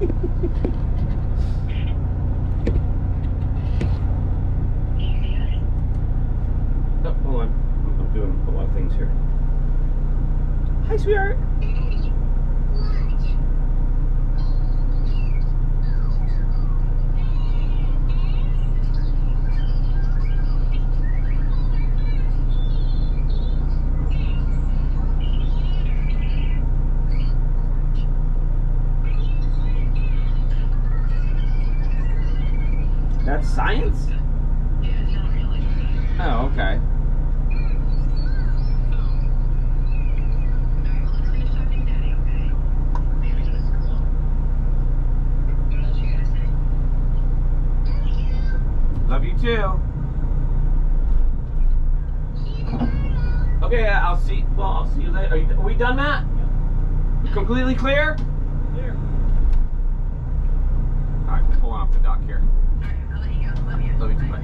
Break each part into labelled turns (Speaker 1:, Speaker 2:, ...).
Speaker 1: Oh, hold on. I'm doing a lot of things here. Hi, sweetheart. That's science? Oh, okay. Love you too. Okay, I'll see. Well, I'll see you later. Are we done, Matt? Yeah. Completely clear? Clear. All right, pulling off the dock here.
Speaker 2: All right, I'll let you go. Love you.
Speaker 1: Love you too. Bye.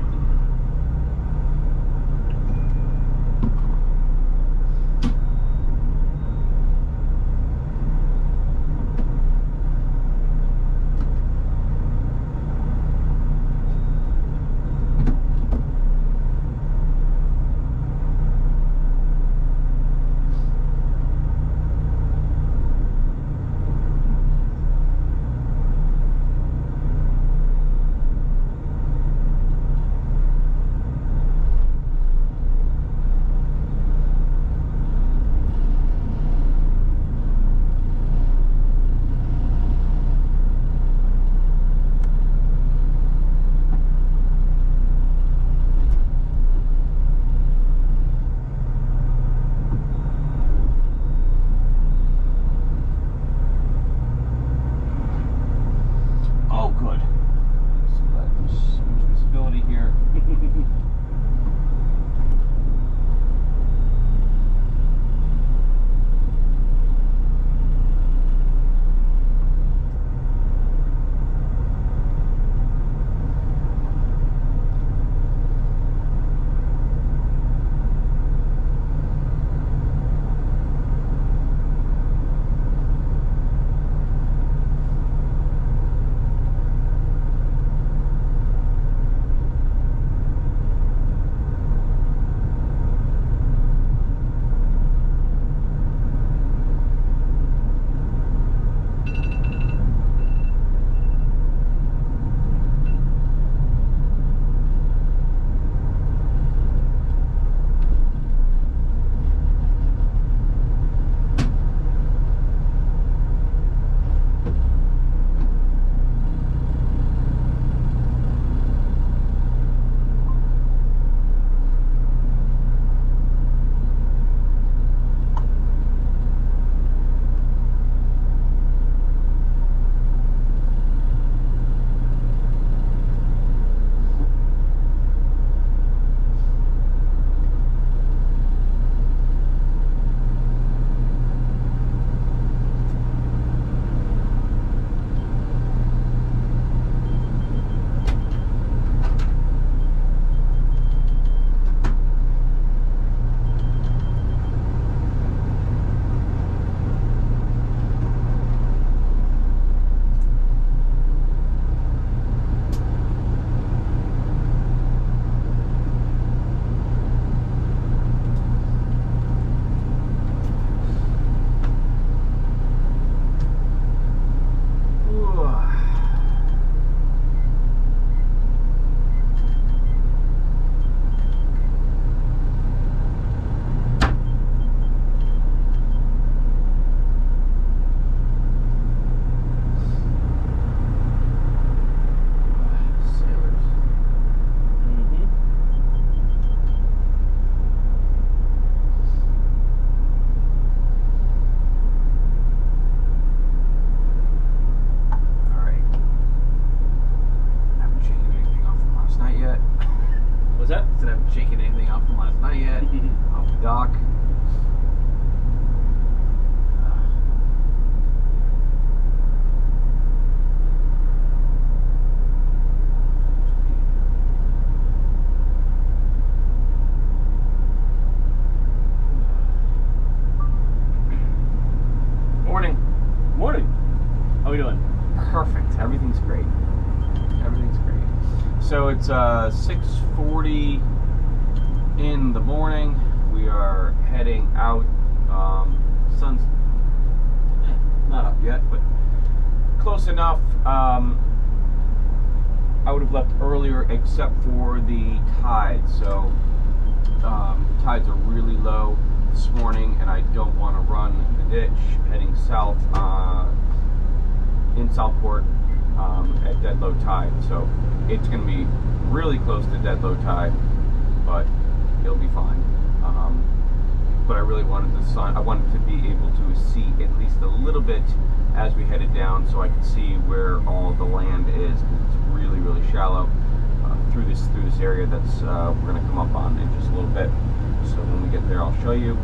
Speaker 1: Everything's great. Everything's great. So it's 6:40 in the morning. We are heading out. Sun's not up yet, but close enough. I would have left earlier except for the tide. So the tides are really low this morning, and I don't want to run the ditch heading south in Southport at dead low tide. So it's going to be really close to dead low tide, but it'll be fine. But I really wanted the sun. I wanted to be able to see at least a little bit as we headed down, so I could see where all the land is. It's really, really shallow through this area that's we're going to come up on in just a little bit. So when we get there, I'll show you.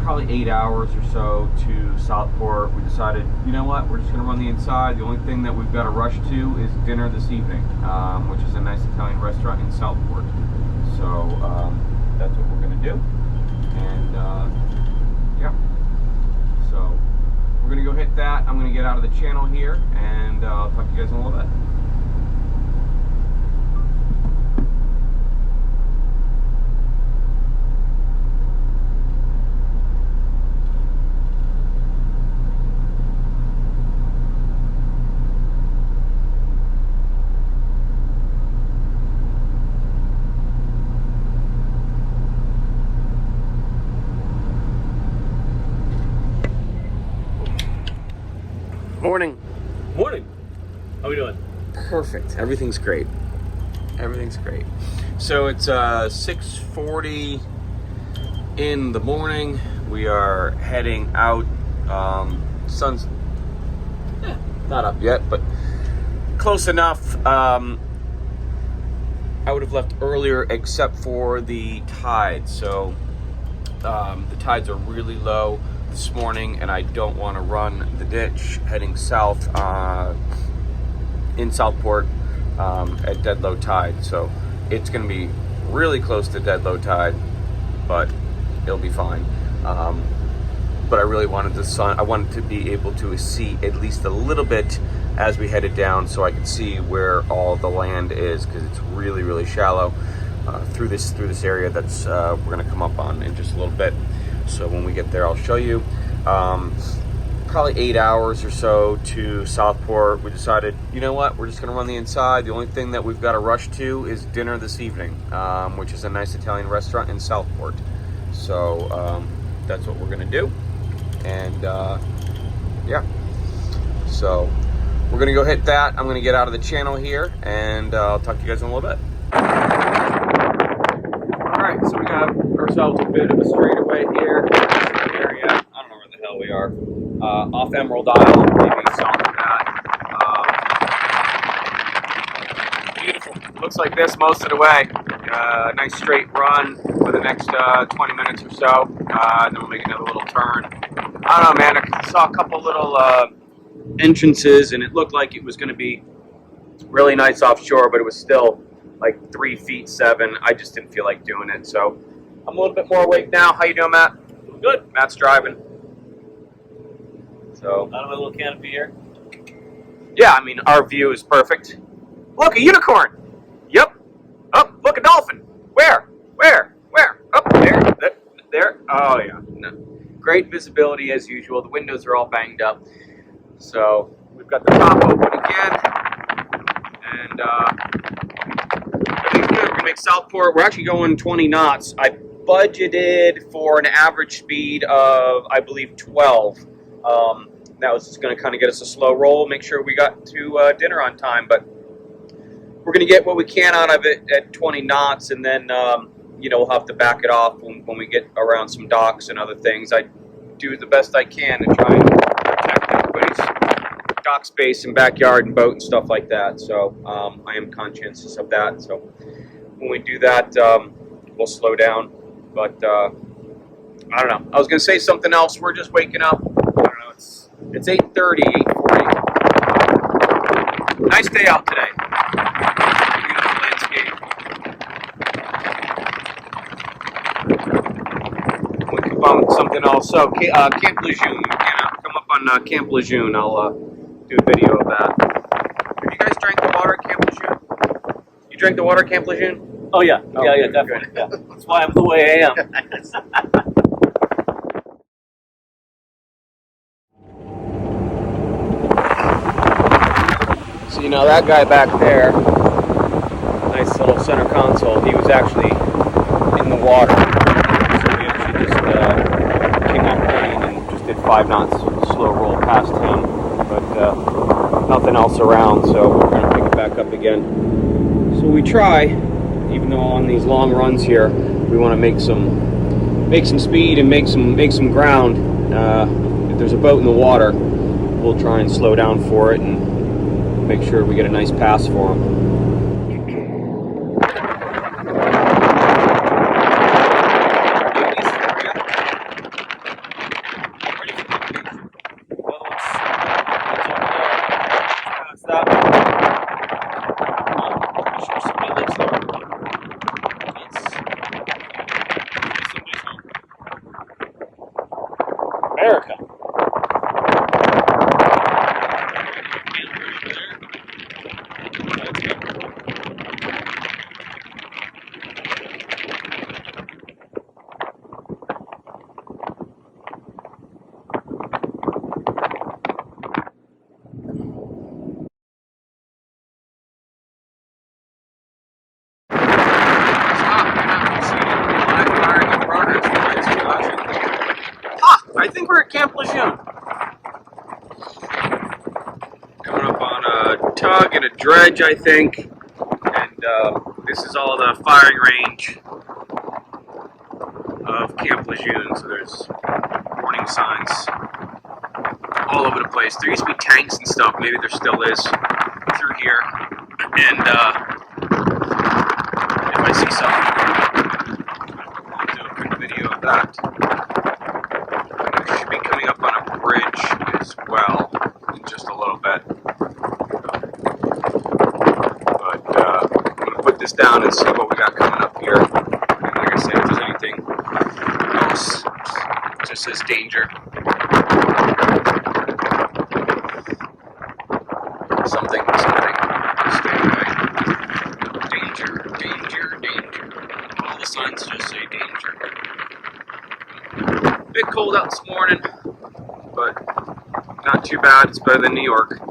Speaker 1: Probably 8 hours or so to Southport. We decided, you know what, we're just going to run the inside. The only thing that we've got to rush to is dinner this evening, which is a nice Italian restaurant in Southport. So that's what we're going to do. And yeah, so we're going to go hit that. I'm going to get out of the channel here, and I'll talk to you guys in a little bit. Morning.
Speaker 3: Morning. How we doing?
Speaker 1: Perfect. Everything's great. Everything's great. So it's 6:40 in the morning. We are heading out. Sun's not up yet, but close enough. I would have left earlier except for the tide. So the tides are really low this morning, and I don't want to run the ditch heading south in Southport at dead low tide. So it's going to be really close to dead low tide, but it'll be fine. But I really wanted the sun. I wanted to be able to see at least a little bit as we headed down, so I could see where all the land is, because it's really, really shallow through this area that's we're going to come up on in just a little bit. So when we get there, I'll show you. Probably 8 hours or so to Southport. We decided, you know what, we're just going to run the inside. The only thing that we've got to rush to is dinner this evening, which is a nice Italian restaurant in Southport. So that's what we're going to do. And yeah, so we're going to go hit that. I'm going to get out of the channel here, and I'll talk to you guys in a little bit. Alright, so we got ourselves a bit of a straightaway here. Area. I don't know where the hell we are. Off Emerald Isle, maybe south of that. Beautiful. Looks like this most of the way. Nice straight run for the next 20 minutes or so. Then we'll make another little turn. I don't know, man. I saw a couple little entrances, and it looked like it was going to be really nice offshore, but it was still like 3 feet 7. I just didn't feel like doing it, so I'm a little bit more awake now. How you doing, Matt?
Speaker 3: Good.
Speaker 1: Matt's driving. So
Speaker 3: Out of my little canopy here.
Speaker 1: yeah, I mean, our view is perfect. Look, a unicorn. Yep. Oh, look, a dolphin. Where? Up there. There. Oh yeah. No. Great visibility as usual. The windows are all banged up. So we've got the top open again, and everything's good. We're gonna make Southport. We're actually going 20 knots. I budgeted for an average speed of, I believe, 12. That was just going to kind of get us a slow roll, make sure we got to dinner on time. But we're going to get what we can out of it at 20 knots, and then we'll have to back it off when we get around some docks and other things. I do the best I can to try and protect everybody's dock space and backyard and boat and stuff like that. So I am conscientious of that. So when we do that, we'll slow down. But I don't know. I was going to say something else. We're just waking up. I don't know. It's 8:30, 8:40. Nice day out today. Beautiful landscape. We can bump something else. So Camp Lejeune. Come up on Camp Lejeune. I'll do a video of that. Have you guys drank the water at Camp Lejeune? You drank the water at Camp Lejeune?
Speaker 3: Oh yeah,
Speaker 1: Oh,
Speaker 3: yeah,
Speaker 1: good,
Speaker 3: definitely. Yeah. That's why I'm the way I am.
Speaker 1: So you know that guy back there, nice little center console, he was actually in the water. So we actually just came off plane and just did 5 knots slow roll past him, but nothing else around, so we're going to pick it back up again. So we try, even though on these long runs here, we want to make some speed and make some ground. If there's a boat in the water, we'll try and slow down for it and make sure we get a nice pass for them. America. I think we're at Camp Lejeune. Coming up on a tug and a dredge, I think. And this is all the firing range of Camp Lejeune. So there's warning signs all over the place. There used to be tanks and stuff. Maybe there still is through here. And if I see something, I'll do a quick video of that. Be coming up on a bridge as well in just a little bit. But I'm going to put this down and see what we got coming up here. And like I said, if there's anything else, it just says danger. Something. Stay away. Danger. All the signs just say danger. Bit cold out this morning, but not too bad. It's better than New York.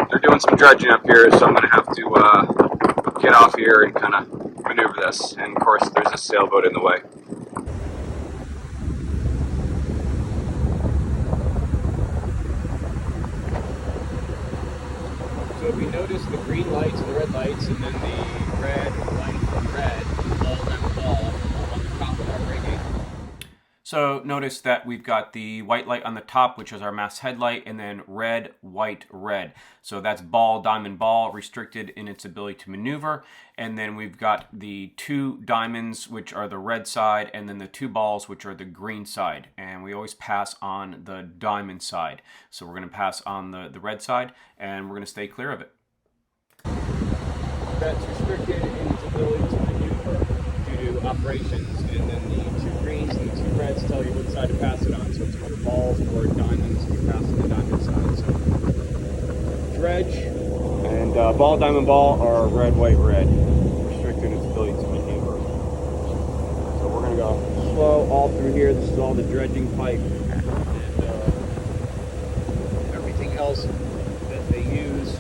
Speaker 1: They're doing some dredging up here, so I'm going to have to get off here and kind of maneuver this. And of course, there's a sailboat in the way. So we noticed the green lights and the red lights, and then the red, light, red, all on the top of our rigging. So notice that we've got the white light on the top, which is our mast headlight, and then red, white, red. So that's ball, diamond, ball, restricted in its ability to maneuver. And then we've got the 2 diamonds, which are the red side, and then the 2 balls, which are the green side. And we always pass on the diamond side. So we're going to pass on the red side, and we're going to stay clear of it. That's restricted in its ability to maneuver due to operations, and then the 2 greens and the 2 reds tell you what side to pass it on. So it's either balls or diamonds. We pass on the diamond side. So dredge and ball, diamond, ball are red, white, red. Restricted in its ability to maneuver. So we're gonna go slow all through here. This is all the dredging pipe and everything else that they use.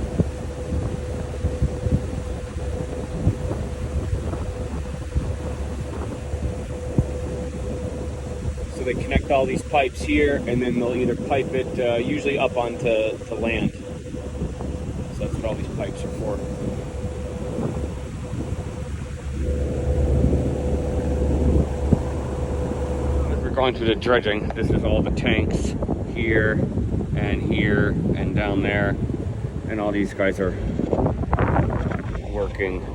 Speaker 1: They connect all these pipes here, and then they'll either pipe it usually up onto land. So that's what all these pipes are for. As we're going through the dredging, this is all the tanks here and down there, and all these guys are working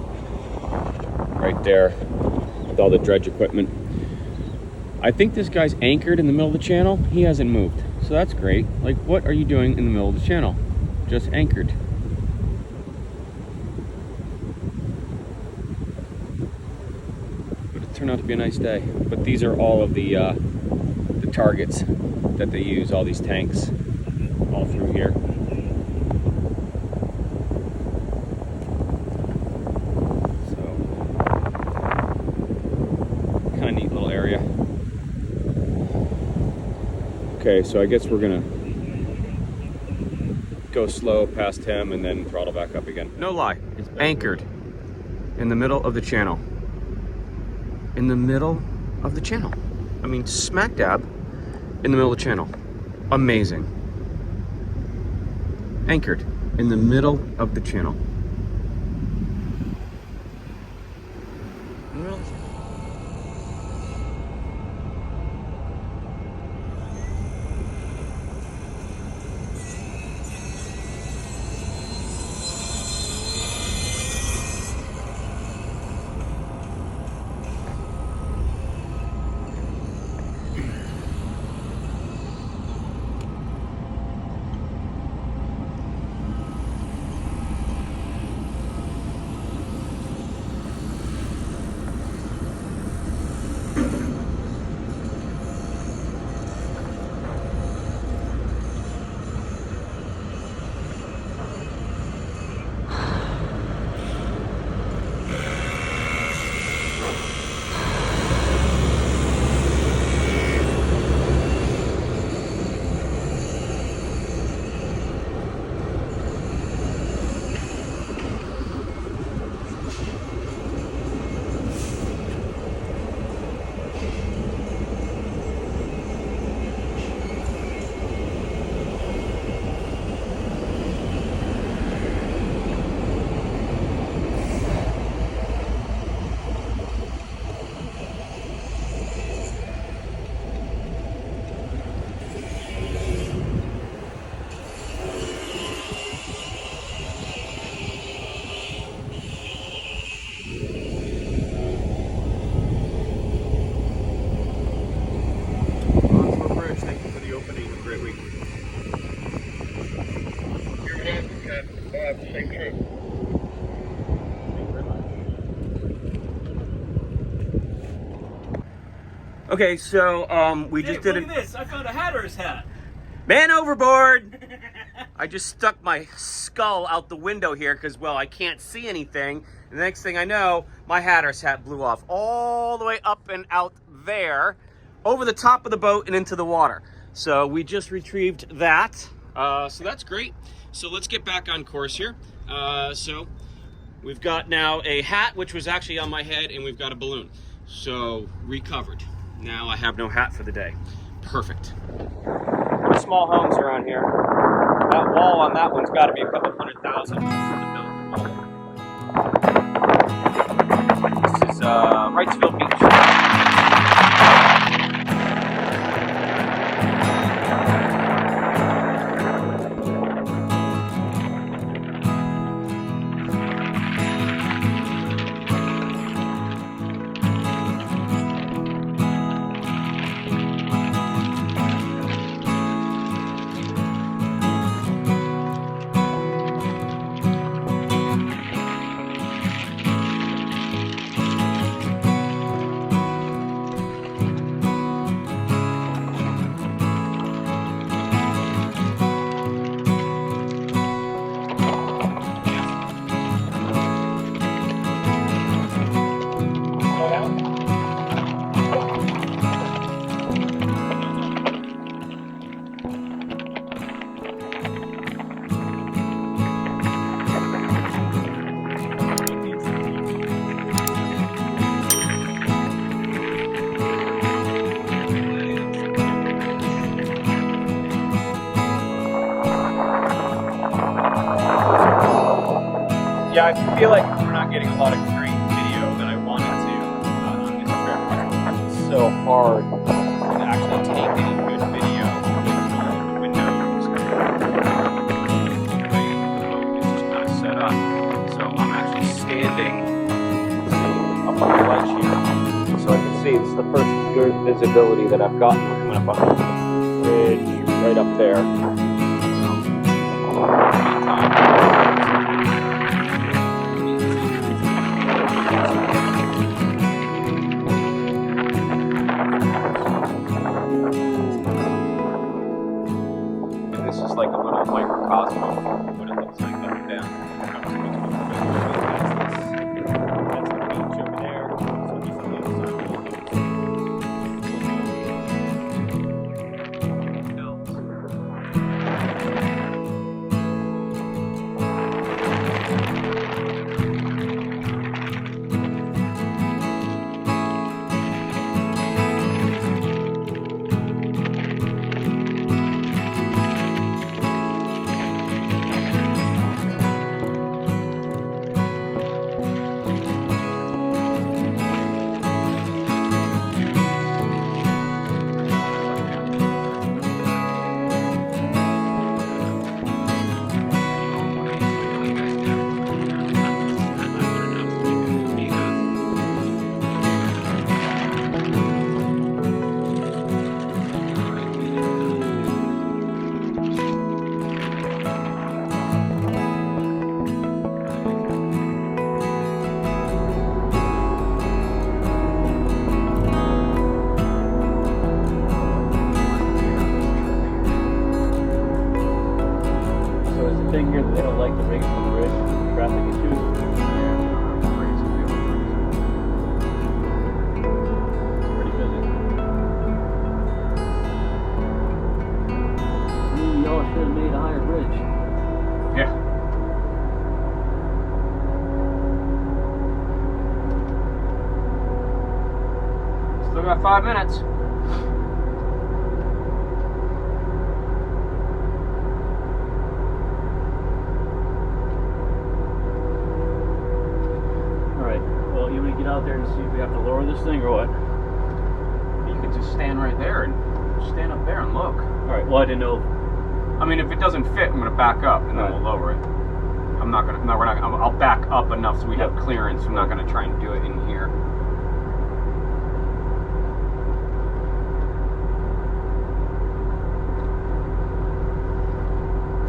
Speaker 1: right there with all the dredge equipment. I think this guy's anchored in the middle of the channel. He hasn't moved, so that's great. Like, what are you doing in the middle of the channel? Just anchored. But it turned out to be a nice day. But these are all of the big targets that they use, all these tanks all through here. So, kind of neat little area. Okay, so I guess we're gonna go slow past him and then throttle back up again. No lie, it's anchored in the middle of the channel. In the middle of the channel. I mean, smack dab in the middle of the channel. Amazing. Anchored in the middle of the channel. Okay, so we just did
Speaker 3: Look at this! I found a hatter's hat.
Speaker 1: Man overboard! I just stuck my skull out the window here because, well, I can't see anything. And the next thing I know, my hatter's hat blew off all the way up and out there, over the top of the boat and into the water. So we just retrieved that. So that's great. So let's get back on course here. So we've got now a hat, which was actually on my head, and we've got a balloon. So recovered. Now I have no hat for the day. Perfect. Small homes around here. That wall on that one's got to be a couple $100,000. This is Wrightsville Beach. Yeah, I feel like we're not getting a lot of great video that I wanted to on this trip. It's so hard to actually take any good video with the windows. The way the boat is just kind of set up. So I'm actually standing up on the ledge here. So I can see it's the first good visibility that I've gotten coming up on the bridge right up there. like a little microcosm of what it looks like up and down.
Speaker 3: That's the beach over there. So this is the other side of
Speaker 4: thing here that they don't like the rigs on the bridge, traffic issues. It's pretty busy. Y'all should have made a higher bridge.
Speaker 1: Yeah. Still got 5 minutes.
Speaker 4: You want to get out there and see if we have to lower this thing or what?
Speaker 1: You could just stand right there and stand up there and look.
Speaker 4: Alright, well I didn't know.
Speaker 1: I mean, if it doesn't fit, I'm gonna back up and then
Speaker 4: Right.
Speaker 1: we'll lower it. I'm not gonna. No, we're not. I'll back up enough so we have clearance. I'm not gonna try and do it in here.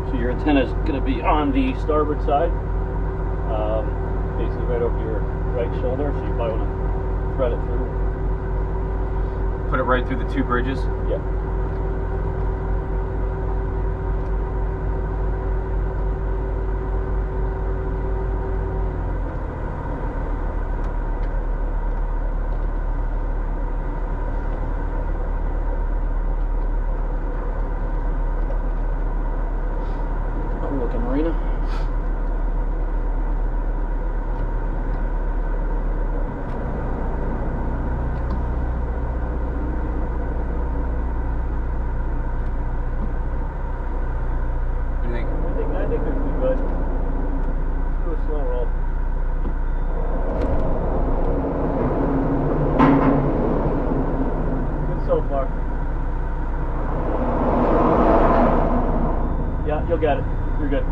Speaker 4: So your antenna is going to be on the starboard side, basically right over your right shoulder, so you probably want to thread it through.
Speaker 1: Put it right through the 2 bridges.
Speaker 4: Yeah. Cool looking marina. I think this is good. Do a slow roll. Good so far. Yeah, you'll get it. You're good.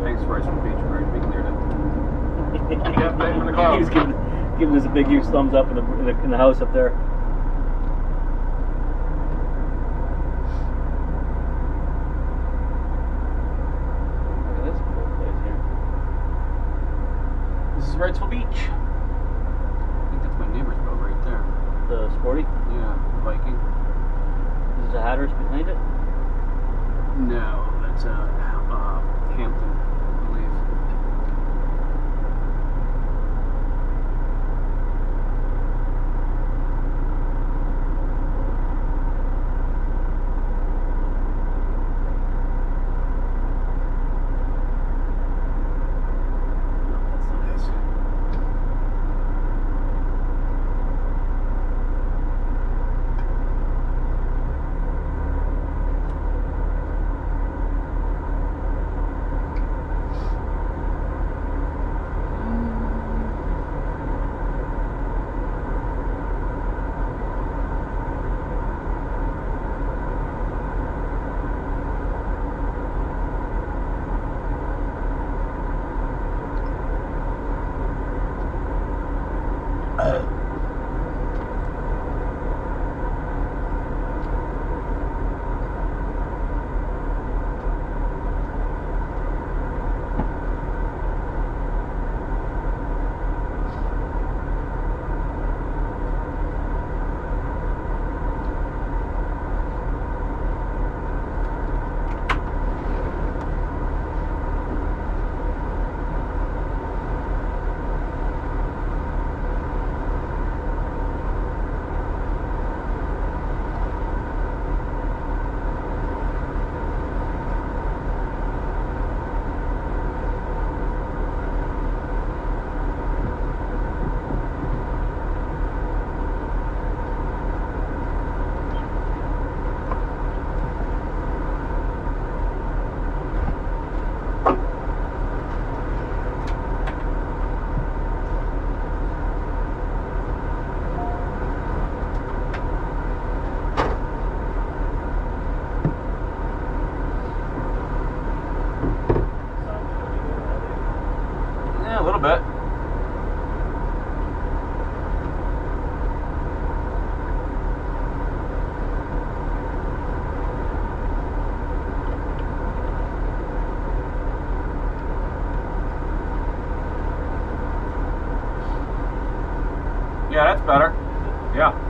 Speaker 1: Thanks, Bryce from Beach. Right, we cleared it.
Speaker 4: He's giving us a big huge thumbs up in the house up there. Look at this cool place here.
Speaker 1: This is Wrightsville Beach. I think that's my neighbor's boat right there.
Speaker 4: The Sporty.
Speaker 1: Yeah, Viking.
Speaker 4: This is a Hatteras behind it.
Speaker 1: No, that's Hampton, I believe. a little bit. Yeah, that's better. Yeah.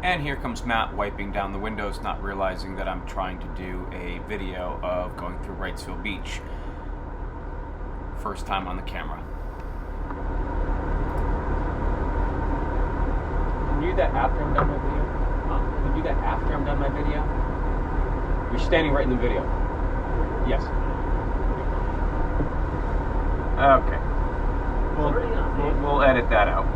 Speaker 1: And here comes Matt wiping down the windows, not realizing that I'm trying to do a video of going through Wrightsville Beach. First time on the camera.
Speaker 4: Can you do that after I'm done my video? Huh? Can you do that after I'm done my video? You're standing right in the video. Yes.
Speaker 1: Okay. We'll edit that out.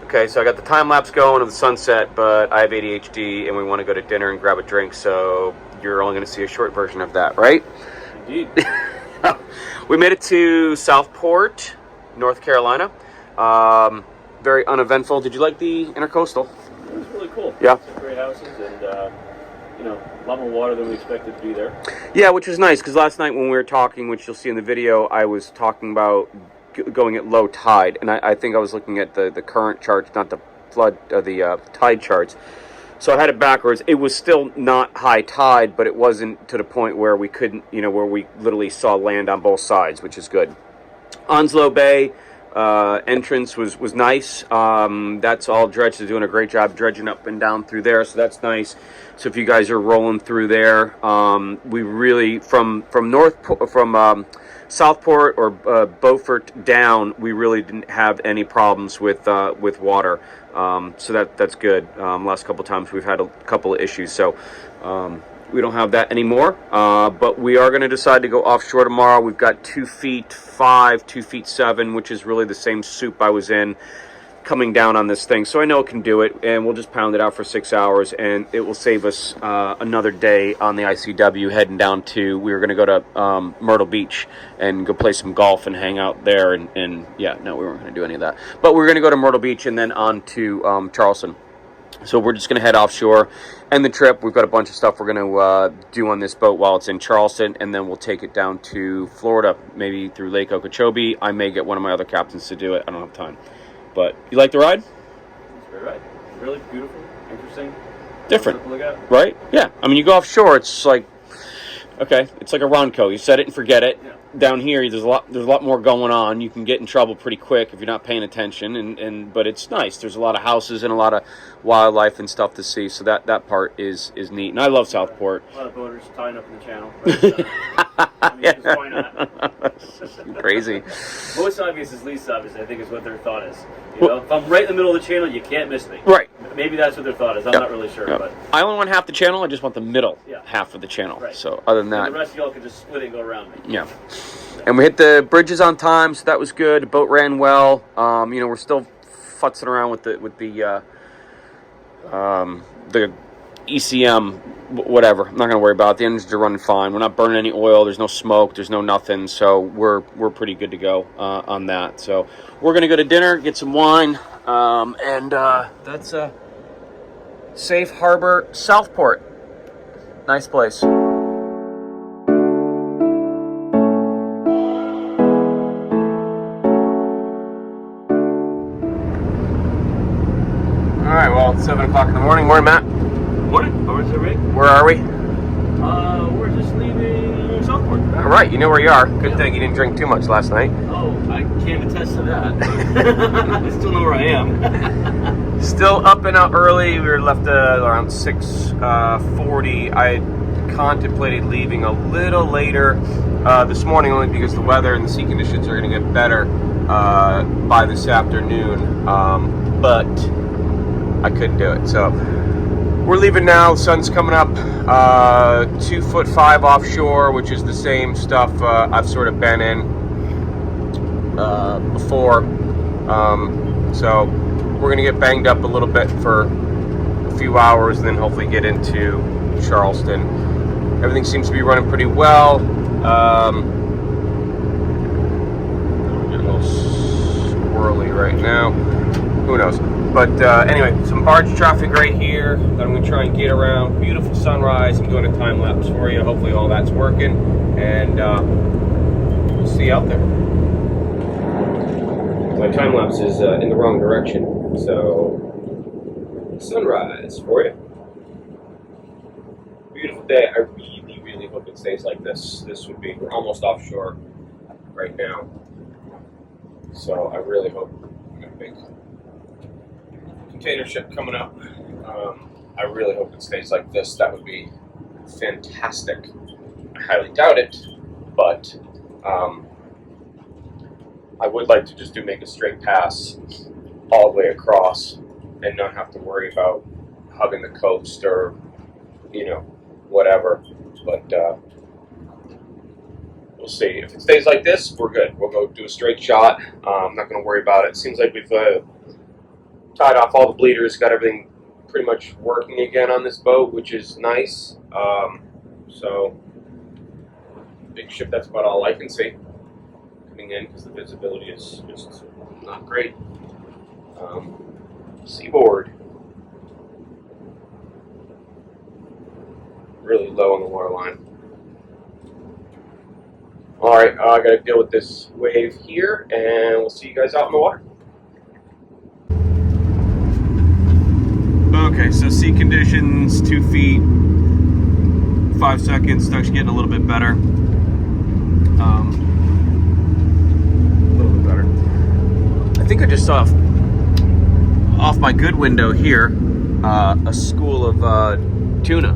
Speaker 1: Okay, so I got the time lapse going of the sunset, but I have ADHD and we want to go to dinner and grab a drink, so you're only going to see a short version of that, right?
Speaker 4: Indeed.
Speaker 1: We made it to Southport, North Carolina. Very uneventful. Did you like the intercoastal?
Speaker 4: It was really cool.
Speaker 1: Yeah.
Speaker 4: Some great houses and, you know, a lot more water than we expected to be there.
Speaker 1: Yeah, which was nice, because last night when we were talking, which you'll see in the video, I was talking about going at low tide, and I think I was looking at the current charts, not the flood, the tide charts. So I had it backwards. It was still not high tide, but it wasn't to the point where we couldn't, you know, where we literally saw land on both sides, which is good. Onslow Bay entrance was nice. That's all Dredge is doing a great job dredging up and down through there, so that's nice. So if you guys are rolling through there, we really from Southport or Beaufort down, we really didn't have any problems with water. So that's good. Last couple times we've had a couple of issues, so we don't have that anymore. But we are going to decide to go offshore tomorrow. We've got 2 feet 5, 2 feet 7, which is really the same soup I was in coming down on this thing, so I know it can do it, and we'll just pound it out for 6 hours, and it will save us another day on the ICW heading down to, we were going to go to Myrtle Beach and go play some golf and hang out there, and yeah, no, we weren't going to do any of that, but we're going to go to Myrtle Beach and then on to Charleston. So we're just going to head offshore, and the trip, we've got a bunch of stuff we're going to do on this boat while it's in Charleston, and then we'll take it down to Florida, maybe through Lake Okeechobee. I may get one of my other captains to do it. I don't have time. But you like the ride?
Speaker 4: It's a great ride. Really beautiful, interesting.
Speaker 1: Different, right? Yeah. I mean, you go offshore, it's like, okay, it's like a Ronco. You set it and forget it.
Speaker 4: Yeah.
Speaker 1: Down here, there's a lot more going on. You can get in trouble pretty quick if you're not paying attention, but it's nice. There's a lot of houses and a lot of wildlife and stuff to see, so that part is neat. And I love Southport.
Speaker 4: A lot of boaters tying up in the channel. Right? I mean, just why not?
Speaker 1: Crazy.
Speaker 4: Most obvious is least obvious, I think, is what their thought is. You know, if I'm right in the middle of the channel, you can't miss me.
Speaker 1: Right.
Speaker 4: Maybe that's what their thought is. I'm not really sure, but
Speaker 1: I only want half the channel. I just want the middle half of the channel.
Speaker 4: Right.
Speaker 1: So other than that,
Speaker 4: and the rest of y'all can just split it and go around me.
Speaker 1: Yeah. And we hit the bridges on time, so that was good. The boat ran well. You know, we're still futzing around with the ECM, whatever. I'm not going to worry about it. The engines are running fine. We're not burning any oil. There's no smoke. There's no nothing. So we're pretty good to go on that. So we're going to go to dinner, get some wine, and that's Safe Harbor, Southport. Nice place. All right, well, it's 7 o'clock in the morning. Morning, Matt.
Speaker 4: Morning. How is it, Rick?
Speaker 1: Where are we?
Speaker 4: We're just leaving Southport.
Speaker 1: All right, you know where you are. Good thing you didn't drink too much last night.
Speaker 4: Oh, I can't attest to that. I still know where I am.
Speaker 1: Still up and out early. We were left around 6:40. I had contemplated leaving a little later this morning, only because the weather and the sea conditions are going to get better by this afternoon.
Speaker 4: but I couldn't do it. So we're leaving now. The sun's coming up. 2'5" offshore, which is the same stuff I've sort of been in before. So we're gonna get banged up a little bit for a few hours, and then hopefully get into Charleston. Everything seems to be running pretty well. Getting a little squirrely right now. Who knows? But anyway, some barge traffic right here that I'm going to try and get around. Beautiful sunrise. I'm doing a time lapse for you. Hopefully all that's working. And we'll see you out there. My time lapse is in the wrong direction. So, sunrise for you. Beautiful day. I really hope it stays like this. We're almost offshore right now. So I really hope we got a big container ship coming up. I really hope it stays like this. That would be fantastic. I highly doubt it, but I would like to just make a straight pass all the way across and not have to worry about hugging the coast or, whatever. But we'll see. If it stays like this, we're good. We'll go do a straight shot. I'm not going to worry about it. Seems like we've tied off all the bleeders, got everything pretty much working again on this boat, which is nice. So, big ship, that's about all I can see coming in because the visibility is just not great. Seaboard. Really low on the water line. Alright, I gotta deal with this wave here, and we'll see you guys out in the water. Okay, so sea conditions, 2 feet, 5 seconds, it's actually getting a little bit better. A little bit better. I think I just saw off my good window here a school of tuna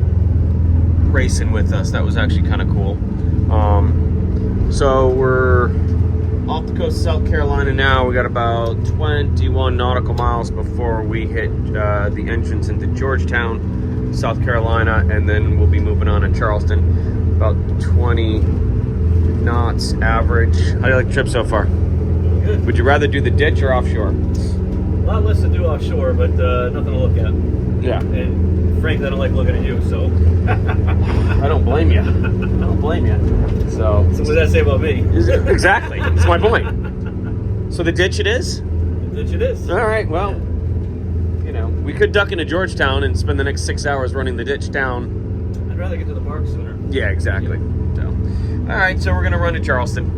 Speaker 4: racing with us. That was actually kind of cool. So we're off the coast of South Carolina now. We got about 21 nautical miles before we hit the entrance into Georgetown, South Carolina, and then we'll be moving on to Charleston. About 20 knots average. How do you like the trip so far?
Speaker 3: Good.
Speaker 4: Would you rather do the ditch or offshore?
Speaker 3: A lot less to do offshore, but nothing to look at.
Speaker 4: Yeah.
Speaker 3: And frankly, I don't like looking at you, so.
Speaker 4: I don't blame you. I don't blame you. So
Speaker 3: what does that say about me?
Speaker 4: Exactly. That's my point. So the ditch it is?
Speaker 3: The ditch it is.
Speaker 4: All right, well, we could duck into Georgetown and spend the next 6 hours running the ditch down.
Speaker 3: I'd rather get to the park sooner.
Speaker 4: Yeah, exactly. So, all right, so we're going to run to Charleston.